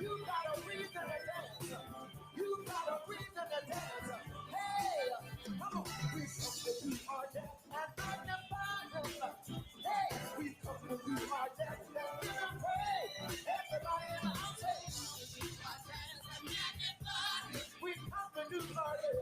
You got a reason to dance. You got a reason to dance. Hey, come on. We come to do our dance and magnify him. Hey, we come to do our dance and give him praise. Everybody in the house, say, we come to do our dance.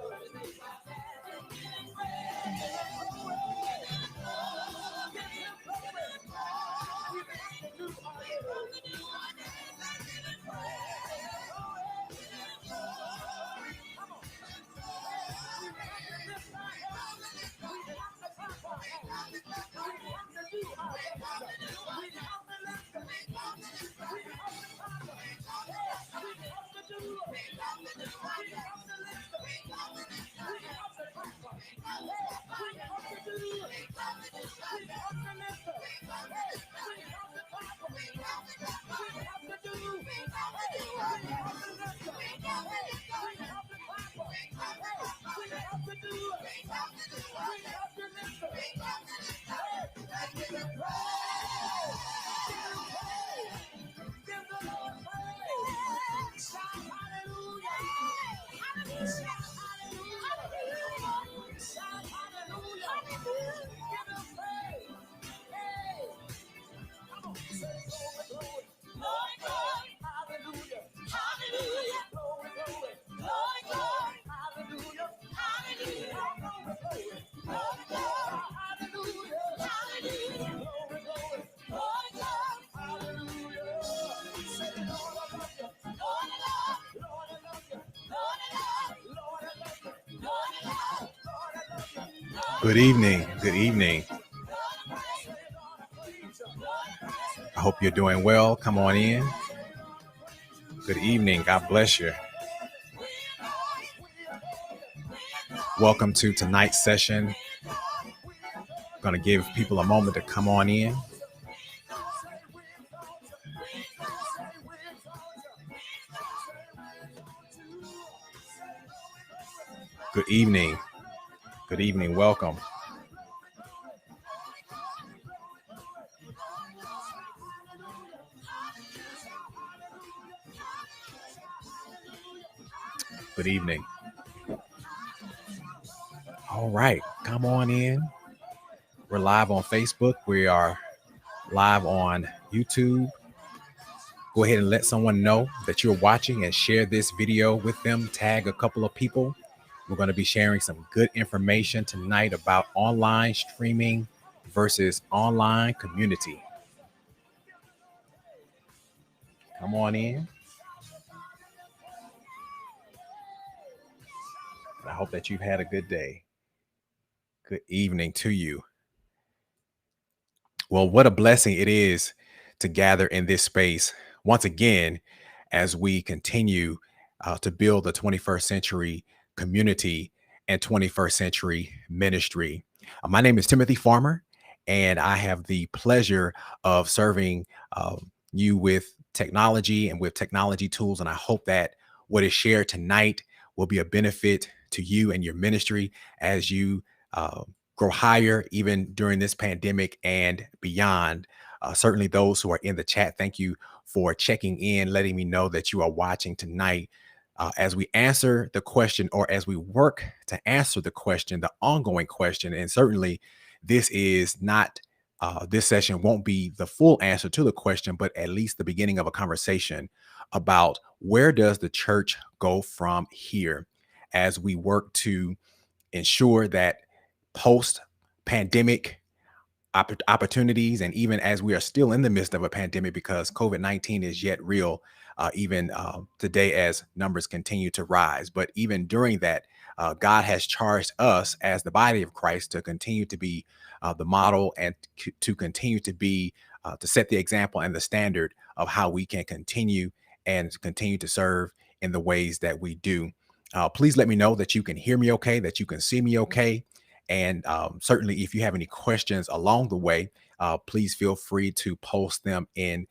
Good evening. Good evening. I hope you're doing well. Come on in. Good evening. God bless you. Welcome to tonight's session. I'm going to give people a moment to come on in. Good evening. Good evening. Welcome. Good evening. All right. Come on in. We're live on Facebook. We are live on YouTube. Go ahead and let someone know that you're watching and share this video with them. Tag a couple of people. We're going to be sharing some good information tonight about online streaming versus online community. Come on in. I hope that you've had a good day. Good evening to you. Well, what a blessing it is to gather in this space once again as we continue to build the 21st century community and 21st century ministry. My name is Timothy Farmer, and I have the pleasure of serving you with technology and with technology tools. And I hope that what is shared tonight will be a benefit to you and your ministry as you grow higher, even during this pandemic and beyond. Certainly those who are in the chat, thank you for checking in, letting me know that you are watching tonight. As we answer the question, or as we work to answer the question, the ongoing question, and certainly this is not, this session won't be the full answer to the question, but at least the beginning of a conversation about where does the church go from here as we work to ensure that post-pandemic opportunities, and even as we are still in the midst of a pandemic, because COVID-19 is yet real, even today as numbers continue to rise. But even during that, God has charged us as the body of Christ to continue to be the model and to continue to be, to set the example and the standard of how we can continue to serve in the ways that we do. Please let me know that you can hear me okay, that you can see me okay. And certainly if you have any questions along the way, please feel free to post them in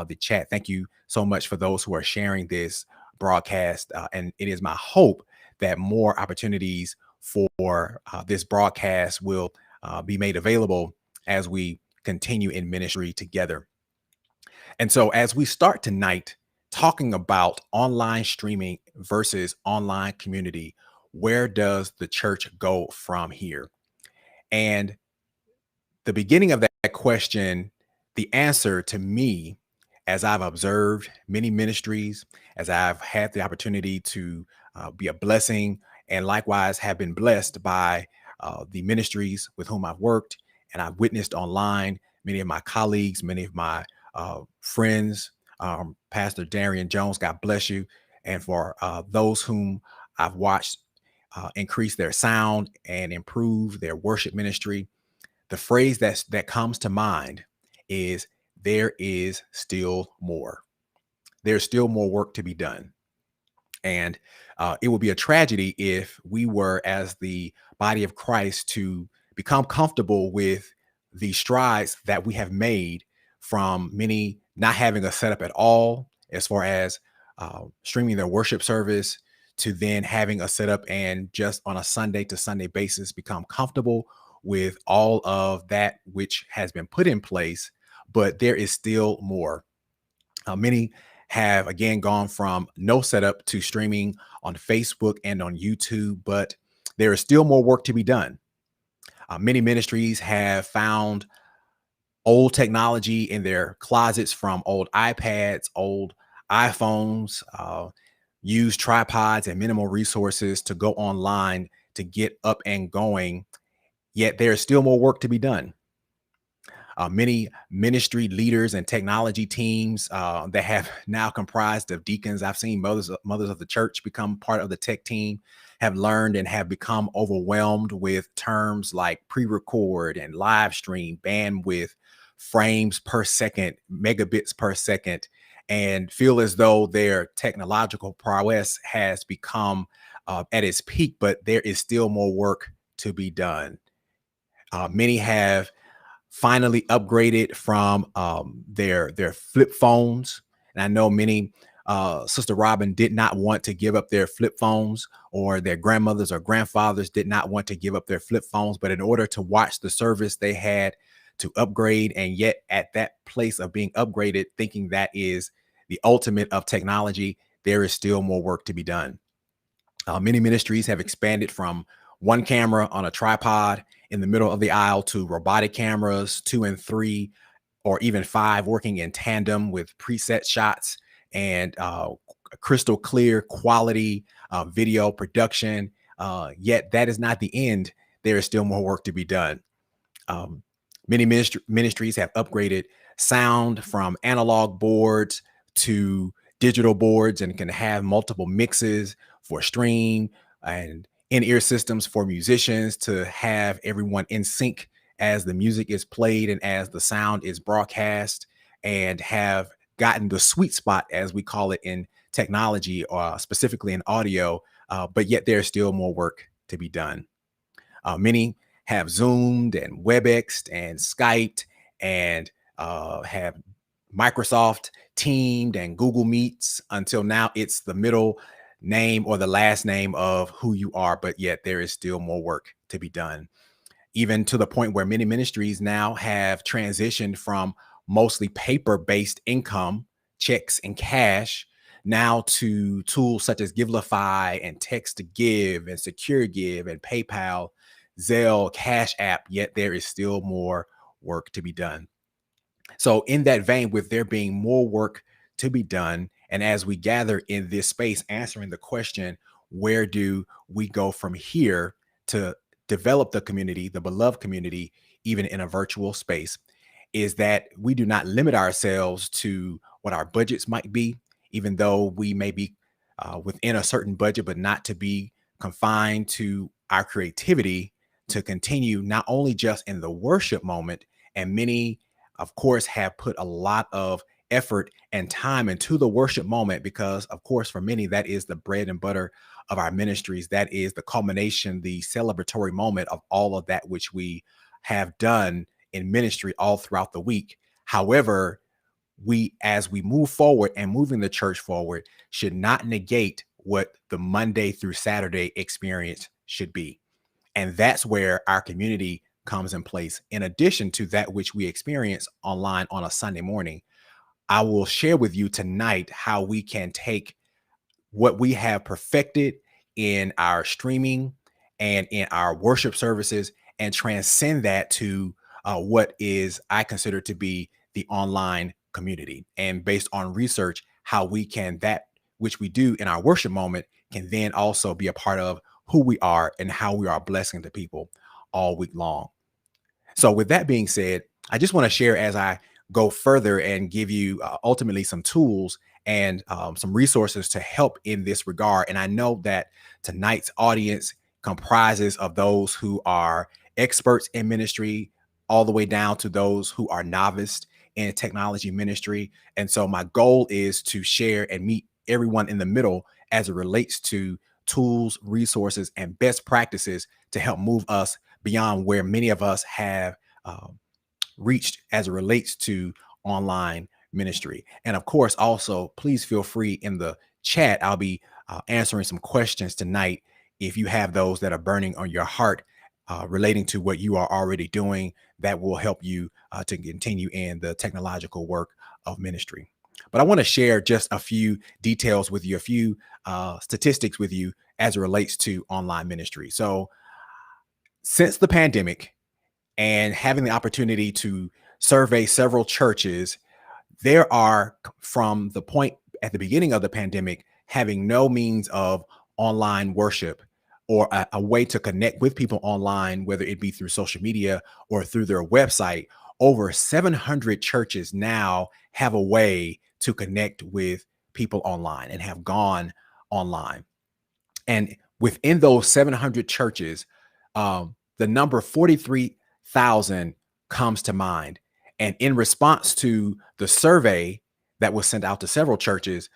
the chat. Thank you so much for those who are sharing this broadcast. And it is my hope that more opportunities for this broadcast will be made available as we continue in ministry together. And so as we start tonight talking about online streaming versus online community. Where does the church go from here? And the beginning of that question, the answer to me, as I've observed many ministries, as I've had the opportunity to be a blessing, and likewise have been blessed by the ministries with whom I've worked and I've witnessed online, many of my colleagues, many of my friends, Pastor Darian Jones, God bless you. And for those whom I've watched increase their sound and improve their worship ministry, the phrase that comes to mind is there is still more. There's still more work to be done. And it would be a tragedy if we were, as the body of Christ, to become comfortable with the strides that we have made from many not having a setup at all, as far as streaming their worship service, to then having a setup and just on a Sunday to Sunday basis become comfortable with all of that which has been put in place. But there is still more. Many have again gone from no setup to streaming on Facebook and on YouTube, but there is still more work to be done. Many ministries have found old technology in their closets, from old iPads, old iPhones, use tripods and minimal resources to go online to get up and going. Yet there is still more work to be done. Many ministry leaders and technology teams that have now comprised of deacons. I've seen mothers of the church become part of the tech team, have learned and have become overwhelmed with terms like pre-record and live stream, bandwidth, frames per second, megabits per second, and feel as though their technological prowess has become at its peak, but there is still more work to be done. Many have finally upgraded from their flip phones. And I know many, Sister Robin did not want to give up their flip phones, or their grandmothers or grandfathers did not want to give up their flip phones. But in order to watch the service, they had to upgrade. And yet at that place of being upgraded, thinking that is the ultimate of technology, there is still more work to be done. Many ministries have expanded from one camera on a tripod in the middle of the aisle to robotic cameras, 2 and 3, or even 5, working in tandem with preset shots and crystal clear quality video production. Yet that is not the end. There is still more work to be done. Um, Many ministries have upgraded sound from analog boards to digital boards and can have multiple mixes for stream, and in-ear systems for musicians to have everyone in sync as the music is played and as the sound is broadcast, and have gotten the sweet spot, as we call it in technology, or specifically in audio. But yet there's still more work to be done. Many have Zoomed and WebExed and Skyped and have Microsoft Teamed and Google Meets, until now it's the middle name or the last name of who you are, but yet there is still more work to be done. Even to the point where many ministries now have transitioned from mostly paper-based income, checks and cash, now to tools such as Givelify and Text to Give and Secure Give and PayPal, Zelle, Cash App, yet there is still more work to be done. So in that vein, with there being more work to be done, and as we gather in this space, answering the question, where do we go from here to develop the community, the beloved community, even in a virtual space, is that we do not limit ourselves to what our budgets might be, even though we may be within a certain budget, but not to be confined to our creativity, to continue not only just in the worship moment. And many, of course, have put a lot of effort and time into the worship moment, because, of course, for many, that is the bread and butter of our ministries. That is the culmination, the celebratory moment of all of that which we have done in ministry all throughout the week. However, we, as we move forward and moving the church forward, should not negate what the Monday through Saturday experience should be. And that's where our community comes in place, in addition to that which we experience online on a Sunday morning. I will share with you tonight how we can take what we have perfected in our streaming and in our worship services and transcend that to what is I consider to be the online community. And based on research, how we can that which we do in our worship moment can then also be a part of who we are and how we are blessing the people all week long. So, with that being said, I just want to share as I go further and give you ultimately some tools and some resources to help in this regard. And I know that tonight's audience comprises of those who are experts in ministry, all the way down to those who are novice in technology ministry. And so, my goal is to share and meet everyone in the middle as it relates to tools, resources, and best practices to help move us beyond where many of us have reached as it relates to online ministry. And of course, also, please feel free in the chat. I'll be answering some questions tonight if you have those that are burning on your heart relating to what you are already doing that will help you to continue in the technological work of ministry. But I want to share just a few details with you, a few statistics with you as it relates to online ministry. So, since the pandemic and having the opportunity to survey several churches, there are, from the point at the beginning of the pandemic, having no means of online worship or a way to connect with people online, whether it be through social media or through their website. Over 700 churches now have a way to connect with people online and have gone online. And within those 700 churches, the number 43,000 comes to mind. And in response to the survey that was sent out to several churches,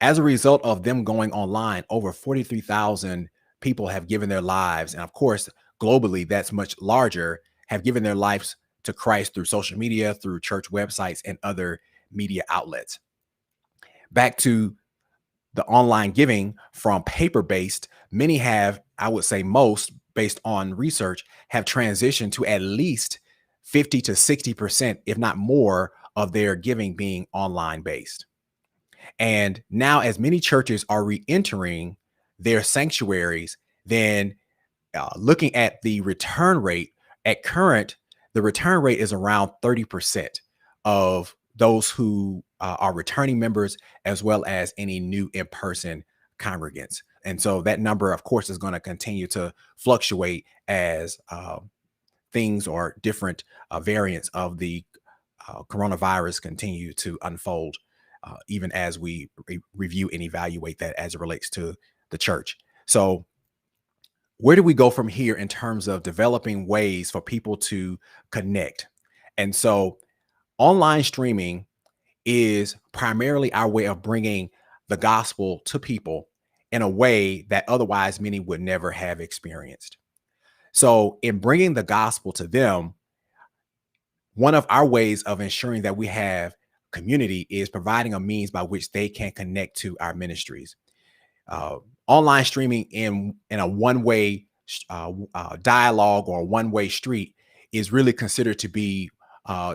as a result of them going online, over 43,000 people have given their lives. And of course, globally, that's much larger, have given their lives to Christ through social media, through church websites, and other media outlets. Back to the online giving from paper-based, many have, I would say most, based on research, have transitioned to at least 50 to 60%, if not more, of their giving being online based. And now, as many churches are re-entering their sanctuaries, then looking at the return rate at current, the return rate is around 30% of those who are returning members, as well as any new in-person congregants. And so that number, of course, is going to continue to fluctuate as things or different variants of the coronavirus continue to unfold, even as we review and evaluate that as it relates to the church. So, where do we go from here in terms of developing ways for people to connect? And so, online streaming is primarily our way of bringing the gospel to people in a way that otherwise many would never have experienced. So, in bringing the gospel to them, one of our ways of ensuring that we have community is providing a means by which they can connect to our ministries. Uh, Online streaming in a one-way dialogue or one-way street is really considered to be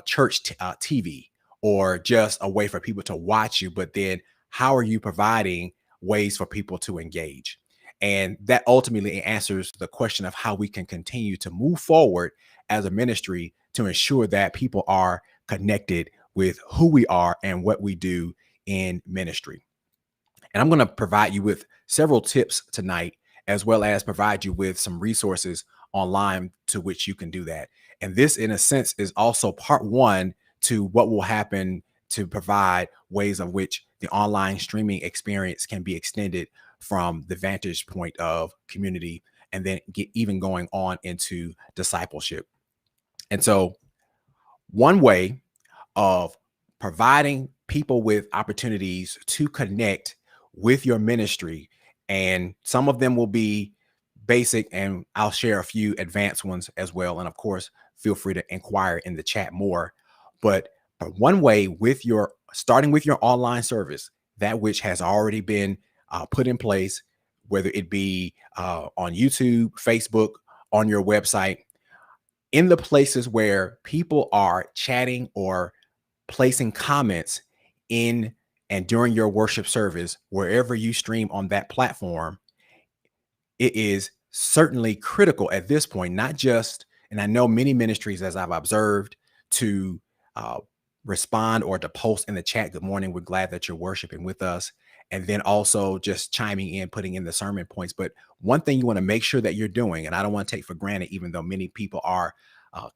church TV, or just a way for people to watch you. But then, how are you providing ways for people to engage? And that ultimately answers the question of how we can continue to move forward as a ministry to ensure that people are connected with who we are and what we do in ministry. And I'm going to provide you with several tips tonight, as well as provide you with some resources online to which you can do that. And this, in a sense, is also part one to what will happen to provide ways of which the online streaming experience can be extended from the vantage point of community, and then get even going on into discipleship. And so, one way of providing people with opportunities to connect with your ministry, and some of them will be basic, and I'll share a few advanced ones as well. And of course, feel free to inquire in the chat more. But one way, with your starting with your online service, that which has already been put in place, whether it be on YouTube, Facebook, on your website, in the places where people are chatting or placing comments in and during your worship service, wherever you stream on that platform, it is certainly critical at this point, not just, and I know many ministries, as I've observed, to uh, respond or to post in the chat, "Good morning, we're glad that you're worshiping with us." And then also just chiming in, putting in the sermon points. But one thing you want to make sure that you're doing, and I don't want to take for granted, even though many people are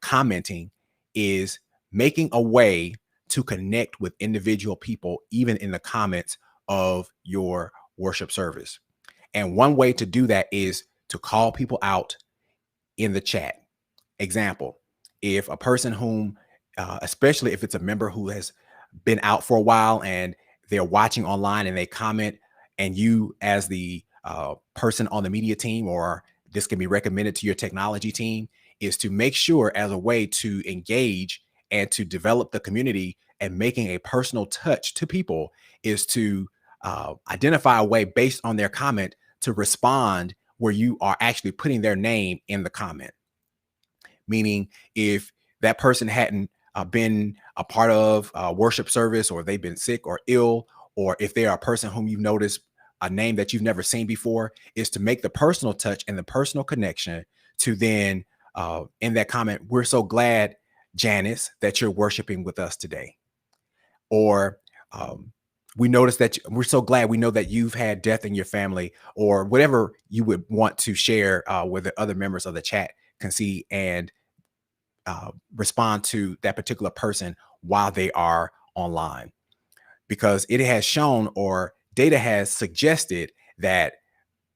commenting, is making a way to connect with individual people, even in the comments of your worship service. And one way to do that is to call people out in the chat. Example, if a person whom, especially if it's a member who has been out for a while and they're watching online and they comment, and you, as the person on the media team, or this can be recommended to your technology team, is to make sure, as a way to engage and to develop the community and making a personal touch to people, is to identify a way based on their comment to respond where you are actually putting their name in the comment. Meaning, if that person hadn't been a part of worship service, or they've been sick or ill, or if they are a person whom you've noticed a name that you've never seen before, is to make the personal touch and the personal connection to then in that comment, "We're so glad, Janice, that you're worshiping with us today." Or "We noticed that we're so glad, we know that you've had death in your family," or whatever you would want to share where the other members of the chat can see and respond to that particular person while they are online. Because it has shown, or data has suggested, that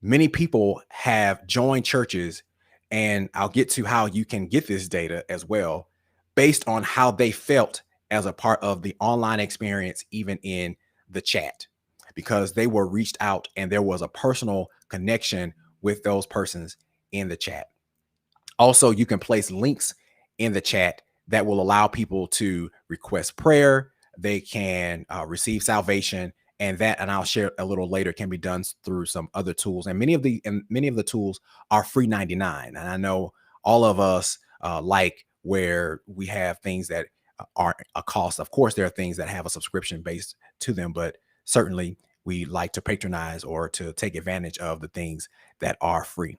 many people have joined churches, and I'll get to how you can get this data as well, based on how they felt as a part of the online experience, even in the chat, because they were reached out and there was a personal connection with those persons in the chat. Also, you can place links in the chat that will allow people to request prayer. They can receive salvation, and I'll share a little later, can be done through some other tools. And many of the tools are free 99. And I know all of us like where we have things that aren't a cost. Of course, there are things that have a subscription based to them, but certainly we like to patronize or to take advantage of the things that are free.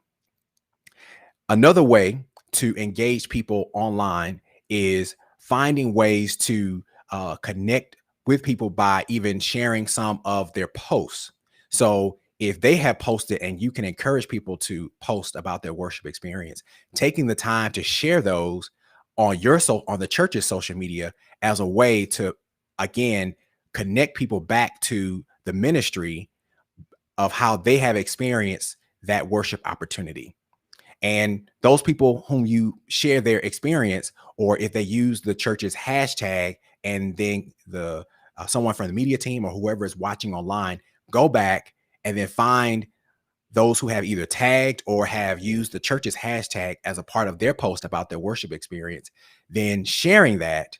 Another way to engage people online is finding ways to connect with people by even sharing some of their posts. So if they have posted, and you can encourage people to post about their worship experience, taking the time to share those on on the church's social media, as a way to, again, connect people back to the ministry of how they have experienced that worship opportunity. And those people whom you share their experience, or if they use the church's hashtag, and then the someone from the media team or whoever is watching online, go back and then find those who have either tagged or have used the church's hashtag as a part of their post about their worship experience, then sharing that,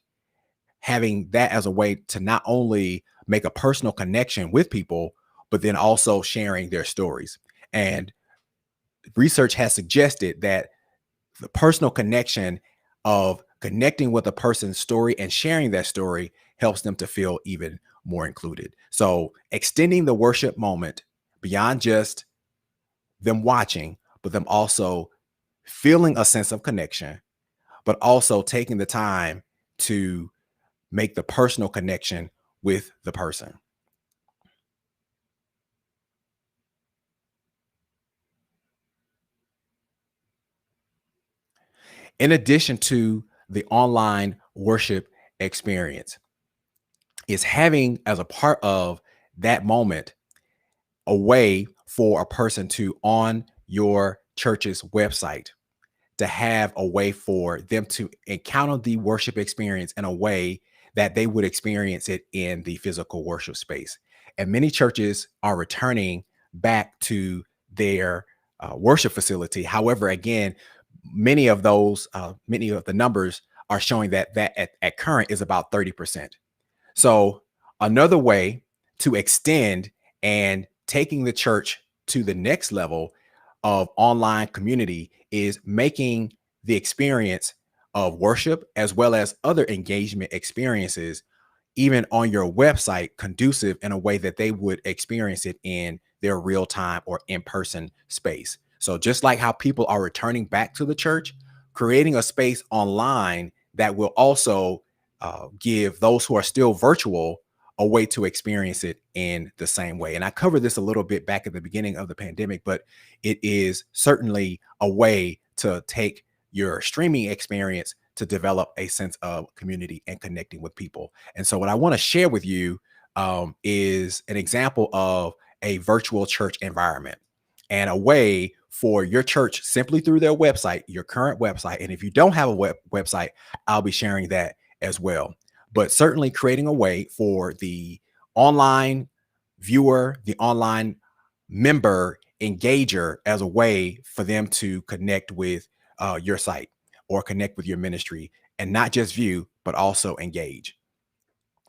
having that as a way to not only make a personal connection with people, but then also sharing their stories. And research has suggested that the personal connection of connecting with a person's story and sharing that story helps them to feel even more included. So extending the worship moment beyond just them watching, but them also feeling a sense of connection, but also taking the time to make the personal connection with the person. In addition to the online worship experience, is having, as a part of that moment, a way for a person to, on your church's website, to have a way for them to encounter the worship experience in a way that they would experience it in the physical worship space. And many churches are returning back to their worship facility. However, again, many of the numbers are showing that at current is about 30%. So another way to extend and taking the church to the next level of online community is making the experience of worship, as well as other engagement experiences, even on your website conducive in a way that they would experience it in their real time or in-person space. So just like how people are returning back to the church, creating a space online that will also give those who are still virtual a way to experience it in the same way. And I covered this a little bit back at the beginning of the pandemic, but it is certainly a way to take your streaming experience to develop a sense of community and connecting with people. And so, what I want to share with you is an example of a virtual church environment and a way for your church simply through their website, your current website. And if you don't have a website, I'll be sharing that as well. But certainly creating a way for the online viewer, the online member engager as a way for them to connect with your site or connect with your ministry and not just view, but also engage.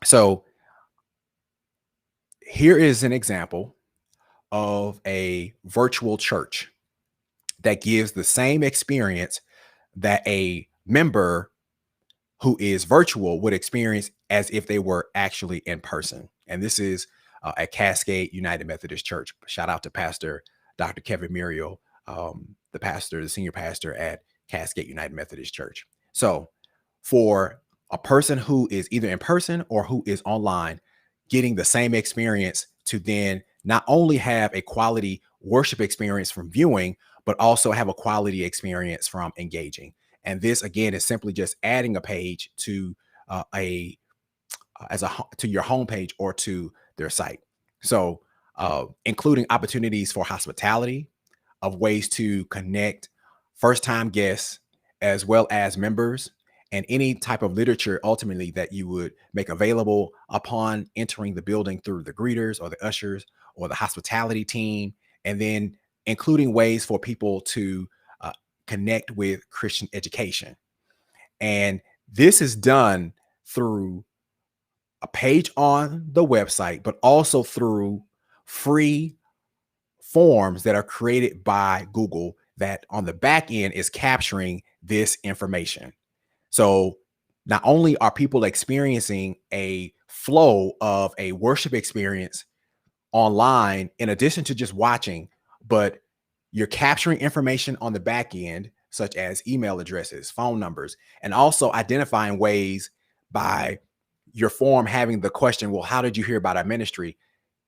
So here is an example of a virtual church that gives the same experience that a member who is virtual would experience as if they were actually in person. And this is at Cascade United Methodist Church. Shout out to Pastor Dr. Kevin Muriel, the senior pastor at Cascade United Methodist Church. So for a person who is either in person or who is online, getting the same experience to then not only have a quality worship experience from viewing, but also have a quality experience from engaging. And this again is simply just adding a page to to your homepage or to their site. So including opportunities for hospitality, of ways to connect first-time guests as well as members, and any type of literature ultimately that you would make available upon entering the building through the greeters or the ushers or the hospitality team, and then including ways for people to connect with Christian education. And this is done through a page on the website, but also through free forms that are created by Google that on the back end is capturing this information. So not only are people experiencing a flow of a worship experience online, in addition to just watching, but you're capturing information on the back end, such as email addresses, phone numbers, and also identifying ways by your form having the question, well, how did you hear about our ministry?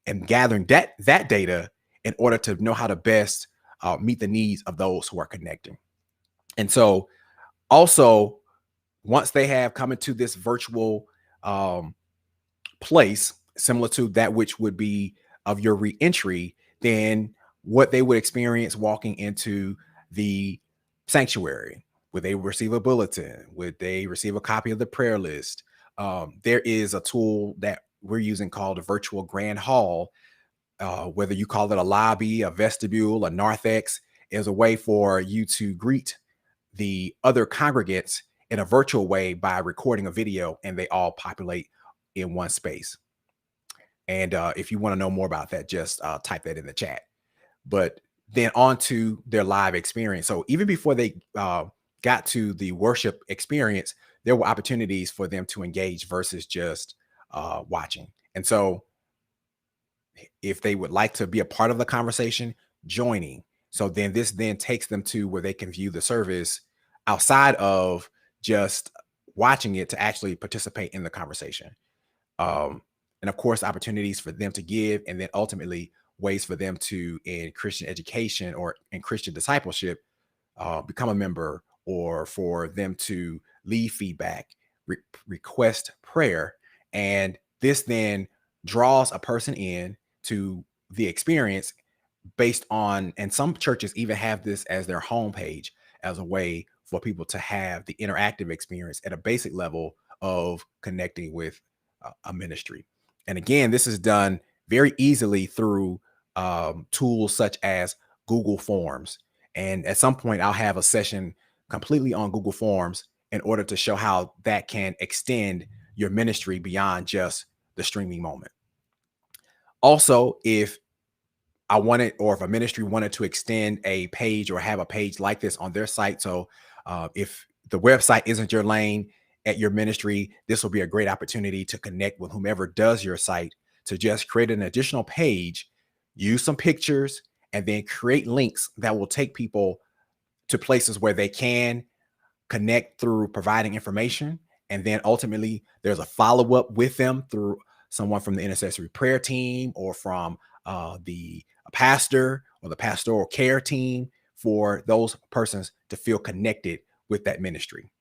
And gathering that data in order to know how to best meet the needs of those who are connecting. And so also, once they have come into this virtual place, similar to that which would be of your reentry, then what they would experience walking into the sanctuary. Would they receive a bulletin? Would they receive a copy of the prayer list? There is a tool that we're using called a virtual grand hall. Whether you call it a lobby, a vestibule, a narthex, is a way for you to greet the other congregants in a virtual way by recording a video, and they all populate in one space. And if you want to know more about that, just type that in the chat. But then on to their live experience. So even before they got to the worship experience, there were opportunities for them to engage versus just watching. And so if they would like to be a part of the conversation, joining. So then this then takes them to where they can view the service outside of just watching it to actually participate in the conversation. And of course, opportunities for them to give, and then ultimately ways for them to, in Christian education or in Christian discipleship, become a member, or for them to leave feedback, request prayer. And this then draws a person in to the experience based on, and some churches even have this as their homepage as a way for people to have the interactive experience at a basic level of connecting with a ministry. And again, this is done very easily through tools such as Google Forms. And at some point, I'll have a session completely on Google Forms in order to show how that can extend your ministry beyond just the streaming moment. Also, if I wanted, or if a ministry wanted to extend a page or have a page like this on their site. So if the website isn't your lane at your ministry, this will be a great opportunity to connect with whomever does your site, to just create an additional page, use some pictures, and then create links that will take people to places where they can connect through providing information. And then ultimately, there's a follow up with them through someone from the intercessory prayer team or from the pastor or the pastoral care team for those persons to feel connected with that ministry.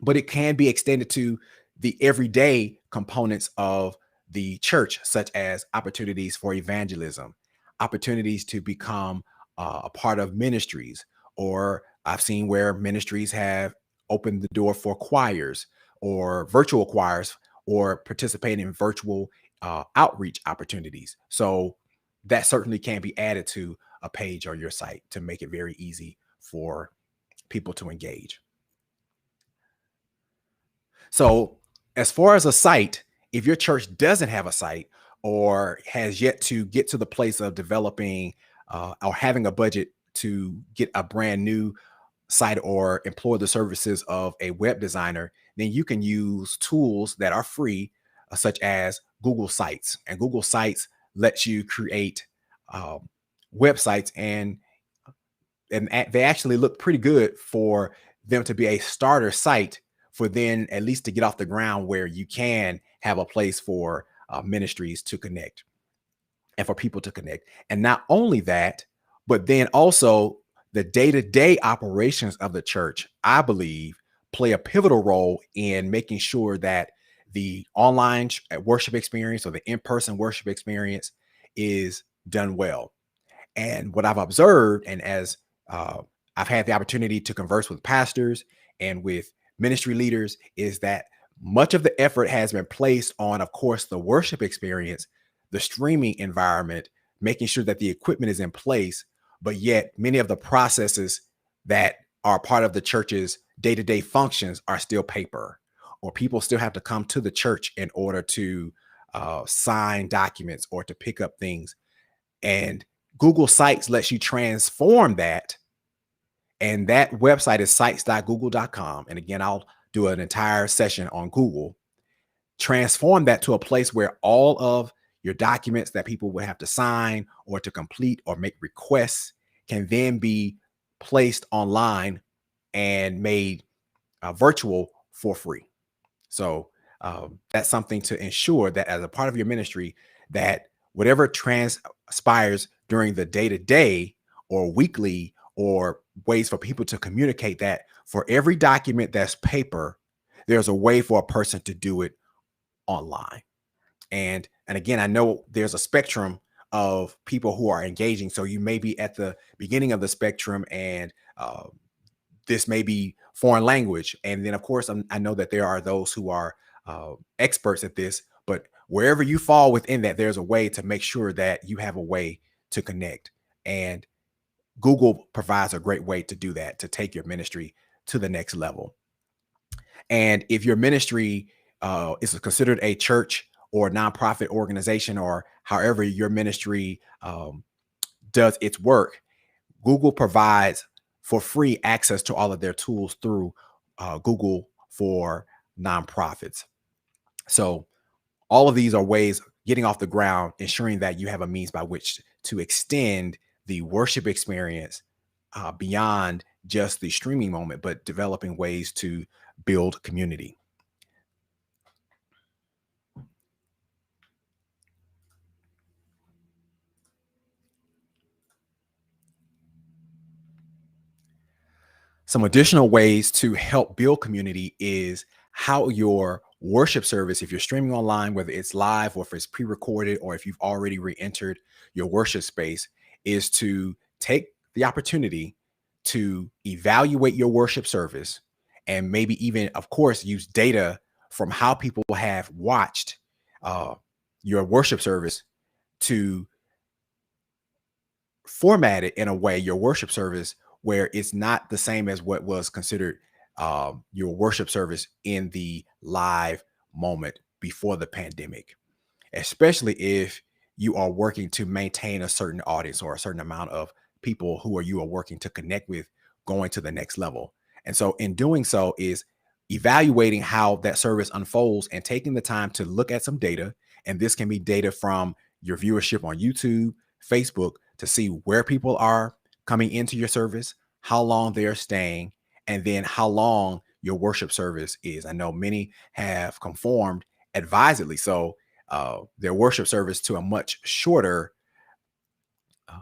But it can be extended to the everyday components of the church, such as opportunities for evangelism, opportunities to become a part of ministries, or I've seen where ministries have opened the door for choirs or virtual choirs or participate in virtual outreach opportunities. So that certainly can be added to a page on your site to make it very easy for people to engage. So, as far as a site, if your church doesn't have a site or has yet to get to the place of developing or having a budget to get a brand new site or employ the services of a web designer, then you can use tools that are free, such as Google Sites. And Google Sites lets you create um, websites, and they actually look pretty good for them to be a starter site for then at least to get off the ground where you can have a place for ministries to connect and for people to connect. And not only that, but then also the day-to-day operations of the church, I believe, play a pivotal role in making sure that the online worship experience or the in-person worship experience is done well. And what I've observed, and as uh, I've had the opportunity to converse with pastors and with ministry leaders, is that much of the effort has been placed on, of course, the worship experience, the streaming environment, making sure that the equipment is in place. But yet, many of the processes that are part of the church's day to day functions are still paper, or people still have to come to the church in order to sign documents or to pick up things. And Google Sites lets you transform that. And that website is sites.google.com. And again, I'll do an entire session on Google. Transform that to a place where all of your documents that people would have to sign or to complete or make requests can then be placed online and made virtual for free. So that's something to ensure that as a part of your ministry, that whatever transpires during the day-to-day or weekly or ways for people to communicate, that for every document that's paper, there's a way for a person to do it online. And again, I know there's a spectrum of people who are engaging. So you may be at the beginning of the spectrum, and this may be foreign language. And then, of course, I know that there are those who are experts at this. But wherever you fall within that, there's a way to make sure that you have a way to connect. And Google provides a great way to do that, to take your ministry to the next level. And if your ministry is considered a church or a nonprofit organization, or however your ministry does its work, Google provides for free access to all of their tools through Google for nonprofits. So all of these are ways of getting off the ground, ensuring that you have a means by which to extend the worship experience beyond just the streaming moment, but developing ways to build community. Some additional ways to help build community is how your worship service, if you're streaming online, whether it's live or if it's pre-recorded, or if you've already re-entered your worship space, is to take the opportunity to evaluate your worship service, and maybe even, of course, use data from how people have watched uh, your worship service to format it in a way, your worship service, where it's not the same as what was considered your worship service in the live moment before the pandemic, especially if you are working to maintain a certain audience or a certain amount of people who are you are working to connect with, going to the next level. And so in doing so is evaluating how that service unfolds and taking the time to look at some data. And this can be data from your viewership on YouTube, Facebook, to see where people are coming into your service, how long they're staying, and then how long your worship service is. I know many have conformed advisedly, so their worship service to a much shorter uh,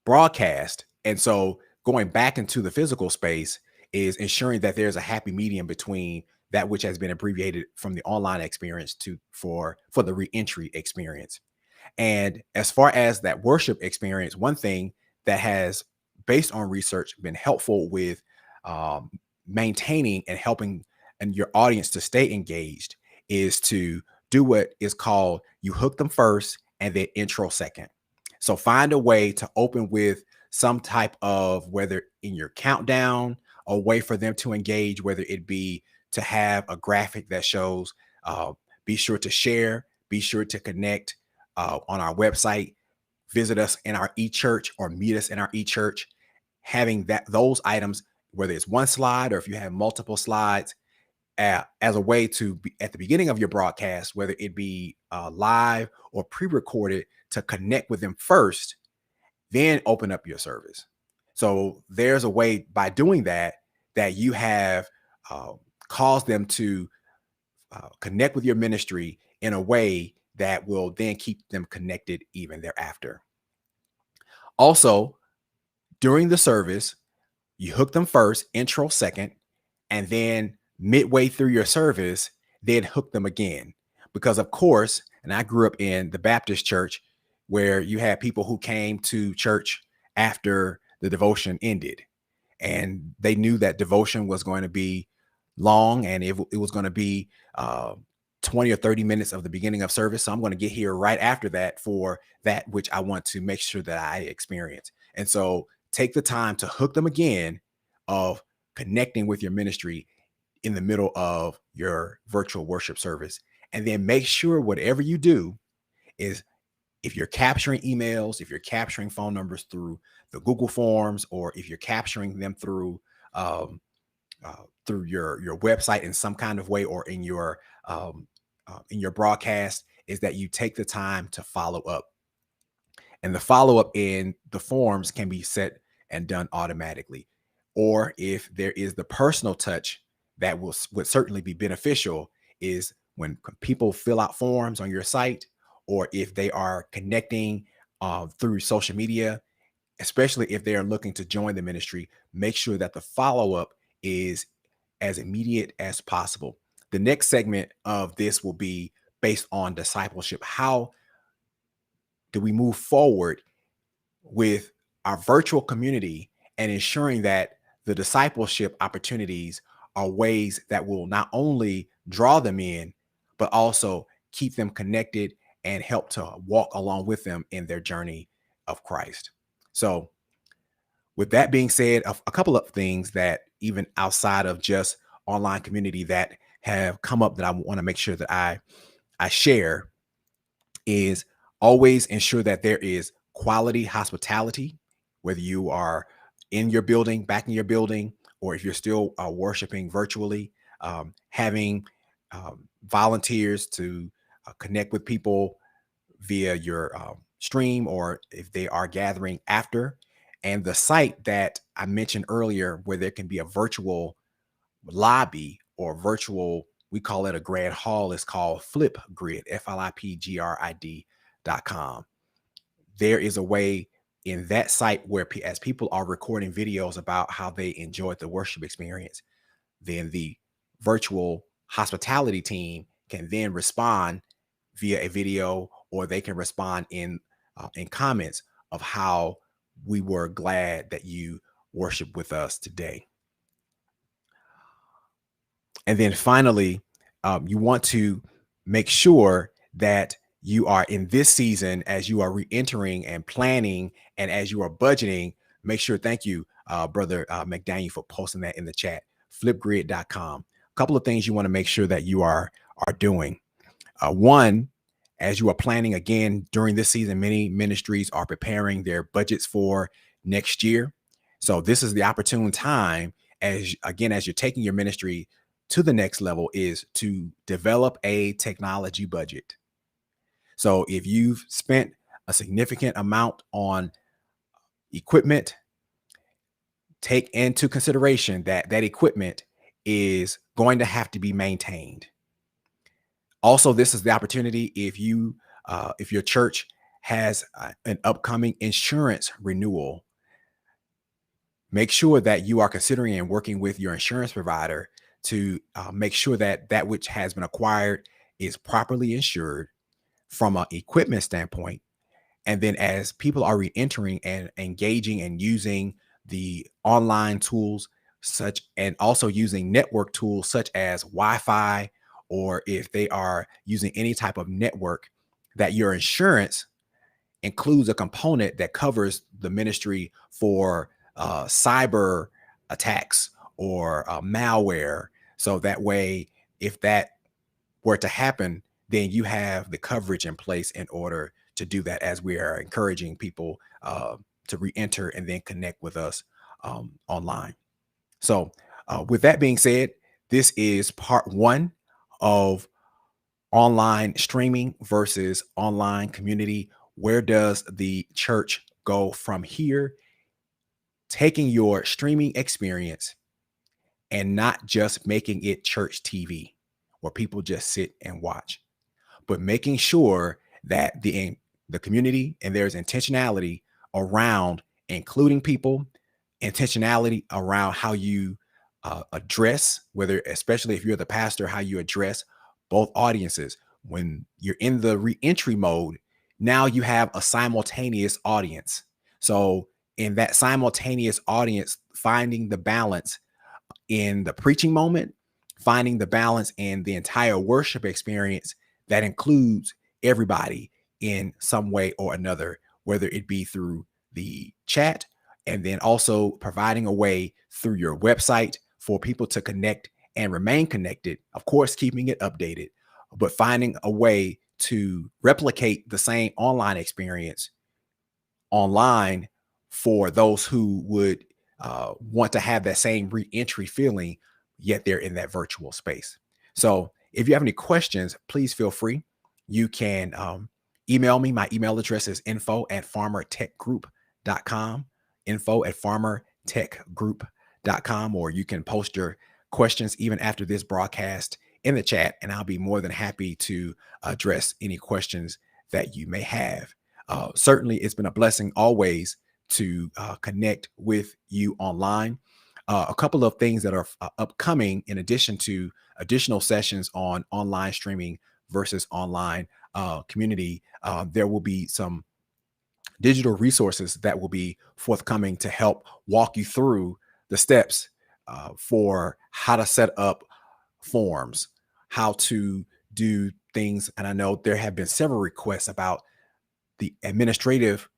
broadcast. And so going back into the physical space is ensuring that there's a happy medium between that which has been abbreviated from the online experience to for the reentry experience. And as far as that worship experience, one thing that has, based on research, been helpful with um, maintaining and helping and your audience to stay engaged is to do what is called you hook them first and then intro second. So find a way to open with some type of, whether in your countdown, a way for them to engage, whether it be to have a graphic that shows, be sure to share, be sure to connect on our website, visit us in our e-church or meet us in our e-church. Having those items, whether it's one slide or if you have multiple slides, as a way to be at the beginning of your broadcast, whether it be live or pre-recorded, to connect with them first, then open up your service. So there's a way by doing that you have uh, caused them to connect with your ministry in a way that will then keep them connected even thereafter. Also, during the service, you hook them first, intro second, and then midway through your service, then hook them again. Because of course, and I grew up in the Baptist church where you had people who came to church after the devotion ended, and they knew that devotion was going to be long, and it was going to be 20 or 30 minutes of the beginning of service. So I'm going to get here right after that for that which I want to make sure that I experience. And so take the time to hook them again of connecting with your ministry in the middle of your virtual worship service. And then make sure whatever you do is, if you're capturing emails, if you're capturing phone numbers through the Google Forms, or if you're capturing them um, through your website in some kind of way, or in your broadcast, is that you take the time to follow up. And the follow up in the forms can be set and done automatically. Or if there is the personal touch that would certainly be beneficial, is when people fill out forms on your site, or if they are connecting through social media, especially if they are looking to join the ministry, make sure that the follow up is as immediate as possible. The next segment of this will be based on discipleship. How do we move forward with our virtual community and ensuring that the discipleship opportunities are ways that will not only draw them in, but also keep them connected and help to walk along with them in their journey of Christ. So, with that being said, a couple of things that even outside of just online community that have come up that I want to make sure that I share is always ensure that there is quality hospitality, whether you are in your building, back in your building, or if you're still worshiping virtually, having volunteers to connect with people via your stream, or if they are gathering after. And the site that I mentioned earlier, where there can be a virtual lobby or virtual, we call it a grand hall, is called Flipgrid, FLIPGRID.com. There is a way in that site where as people are recording videos about how they enjoyed the worship experience, then the virtual hospitality team can then respond via a video, or they can respond in comments of how we were glad that you worship with us today. And then finally, you want to make sure that you are in this season, as you are re-entering and planning, and as you are budgeting, make sure, thank you, Brother McDaniel, for posting that in the chat, flipgrid.com. A couple of things you want to make sure that you are doing. One, as you are planning again during this season, many ministries are preparing their budgets for next year. So this is the opportune time, as you're taking your ministry to the next level is to develop a technology budget. So if you've spent a significant amount on equipment, take into consideration that that equipment is going to have to be maintained. Also, this is the opportunity if your church has an upcoming insurance renewal, make sure that you are considering and working with your insurance provider to make sure that that which has been acquired is properly insured from an equipment standpoint. And then as people are re-entering and engaging and using the online tools such and also using network tools such as Wi-Fi, or if they are using any type of network, that your insurance includes a component that covers the ministry for cyber attacks or malware. So that way, if that were to happen, then you have the coverage in place in order to do that, as we are encouraging people to re-enter and then connect with us online. So with that being said, this is part one of online streaming versus online community. Where does the church go from here? Taking your streaming experience and not just making it church TV where people just sit and watch, but making sure that the community and there's intentionality around including people, intentionality around how you address, whether especially if you're the pastor, how you address both audiences. When you're in the reentry mode, now you have a simultaneous audience. So in that simultaneous audience, finding the balance in the preaching moment, finding the balance in the entire worship experience that includes everybody in some way or another, whether it be through the chat, and then also providing a way through your website for people to connect and remain connected, of course, keeping it updated, but finding a way to replicate the same online experience online for those who would want to have that same re-entry feeling, yet they're in that virtual space. So if you have any questions, please feel free. You can email me. My email address is info@farmertechgroup.com, info@farmertechgroup.com, or you can post your questions even after this broadcast in the chat, and I'll be more than happy to address any questions that you may have. Certainly, it's been a blessing always to connect with you online. A couple of things that are upcoming, in addition to additional sessions on online streaming versus online community, there will be some digital resources that will be forthcoming to help walk you through the steps for how to set up forms, how to do things. And I know there have been several requests about the administrative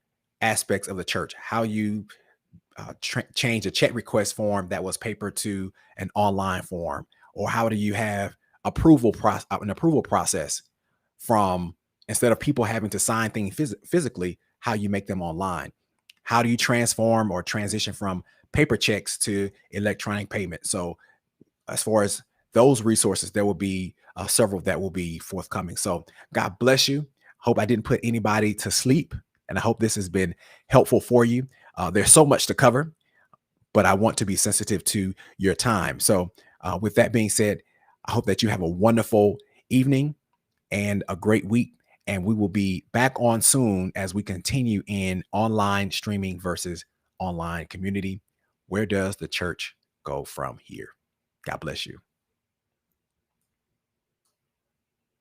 aspects of the church, how you change a check request form that was paper to an online form, or how do you have an approval process from, instead of people having to sign things physically, how you make them online. How do you transform or transition from paper checks to electronic payment? So as far as those resources, there will be several that will be forthcoming. So God bless you. Hope I didn't put anybody to sleep, and I hope this has been helpful for you. There's so much to cover, but I want to be sensitive to your time. So with that being said, I hope that you have a wonderful evening and a great week. And we will be back on soon as we continue in online streaming versus online community. Where does the church go from here? God bless you.